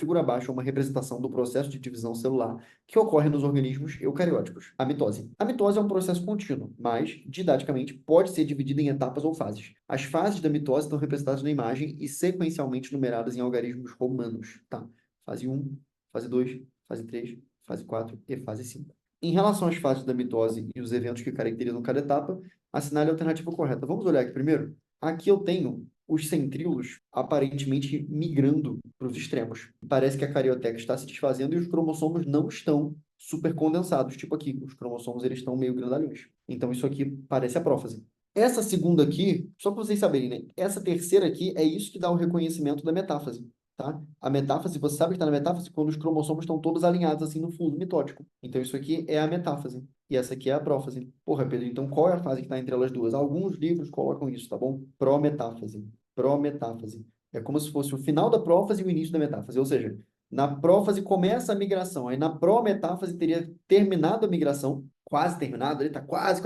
Figura abaixo é uma representação do processo de divisão celular que ocorre nos organismos eucarióticos, a mitose. A mitose é um processo contínuo, mas, didaticamente, pode ser dividida em etapas ou fases. As fases da mitose estão representadas na imagem e sequencialmente numeradas em algarismos romanos, tá? Fase 1, fase 2, fase 3, fase 4 e fase 5. Em relação às fases da mitose e os eventos que caracterizam cada etapa, assinale a alternativa correta. Vamos olhar aqui primeiro? Aqui eu tenho os centríolos aparentemente migrando para os extremos. Parece que a carioteca está se desfazendo e os cromossomos não estão super condensados, tipo aqui, os cromossomos eles estão meio grandalhões. Então isso aqui parece a prófase. Essa segunda aqui, só para vocês saberem, né? Essa terceira aqui é isso que dá o reconhecimento da metáfase, tá? A metáfase, você sabe que está na metáfase quando os cromossomos estão todos alinhados assim no fuso mitótico. Então isso aqui é a metáfase. E essa aqui é a prófase. Porra, Pedro, então qual é a fase que está entre elas duas? Alguns livros colocam isso, tá bom? Prometáfase. Prometáfase. É como se fosse o final da prófase e o início da metáfase. Ou seja, na prófase começa a migração, aí na prometáfase teria terminado a migração, quase terminado, ele está quase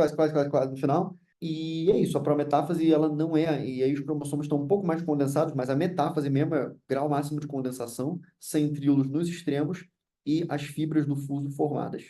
no final. E é isso, a prometáfase ela não é, e aí os cromossomos estão um pouco mais condensados, mas a metáfase mesmo é o grau máximo de condensação, centríolos nos extremos e as fibras do fuso formadas.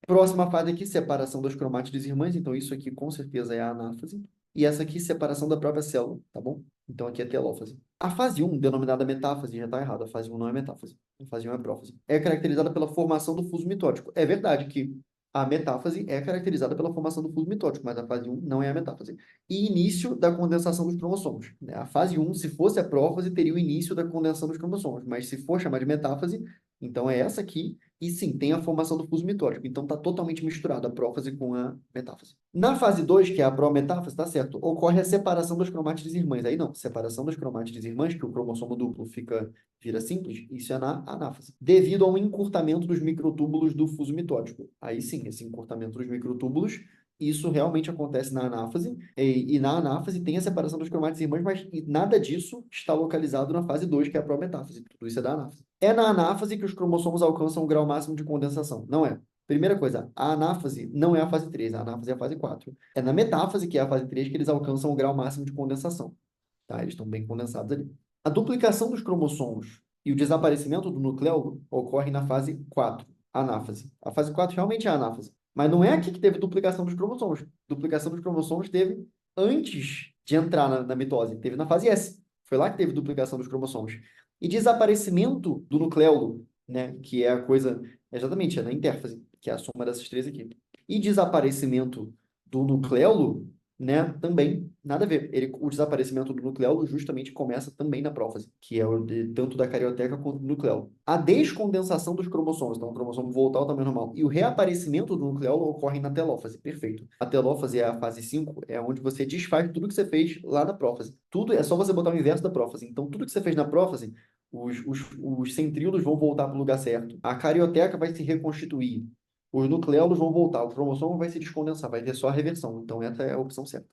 Próxima fase aqui, separação das cromátides irmãs, então isso aqui com certeza é a anáfase. E essa aqui, separação da própria célula, tá bom? Então aqui é telófase. A fase 1, denominada metáfase, já está errado. A fase 1 não é metáfase. A fase 1 é prófase. É caracterizada pela formação do fuso mitótico. É verdade que a metáfase é caracterizada pela formação do fuso mitótico, mas a fase 1 não é a metáfase. E início da condensação dos cromossomos, né? A fase 1, se fosse a prófase, teria o início da condensação dos cromossomos, mas se for chamar de metáfase, então é essa aqui, e sim, tem a formação do fuso mitótico. Então está totalmente misturado a prófase com a metáfase. Na fase 2, que é a prometáfase, tá certo, ocorre a separação das cromátides irmãs. Aí não, separação das cromátides irmãs, que o cromossomo duplo vira simples, isso é na anáfase. Devido ao encurtamento dos microtúbulos do fuso mitótico. Aí sim, esse encurtamento dos microtúbulos, isso realmente acontece na anáfase, e na anáfase tem a separação das cromátides irmãs, mas nada disso está localizado na fase 2, que é a prometáfase. Tudo isso é da anáfase. É na anáfase que os cromossomos alcançam o grau máximo de condensação. Não é. Primeira coisa, a anáfase não é a fase 3, a anáfase é a fase 4. É na metáfase, que é a fase 3, que eles alcançam o grau máximo de condensação. Tá? Eles estão bem condensados ali. A duplicação dos cromossomos e o desaparecimento do nucleolo ocorre na fase 4, anáfase. A fase 4 realmente é a anáfase. Mas não é aqui que teve duplicação dos cromossomos. Duplicação dos cromossomos teve antes de entrar na mitose. Teve na fase S. Foi lá que teve duplicação dos cromossomos. E desaparecimento do nucleolo, né, que é a coisa, exatamente, é na intérfase, que é a soma dessas três aqui. E desaparecimento do nucleolo, né, também nada a ver. O desaparecimento do nucleolo justamente começa também na prófase, que é tanto da carioteca quanto do nucleolo. A descondensação dos cromossomos, então o cromossomo voltar ao tamanho normal, e o reaparecimento do nucleolo ocorrem na telófase. Perfeito. A telófase é a fase 5, é onde você desfaz tudo que você fez lá na prófase. Tudo é só você botar o inverso da prófase. Então, tudo que você fez na prófase, os centríolos vão voltar para o lugar certo. A carioteca vai se reconstituir. Os nucleolos vão voltar, o cromossomo vai se descondensar, vai ter só a reversão. Então, essa é a opção certa.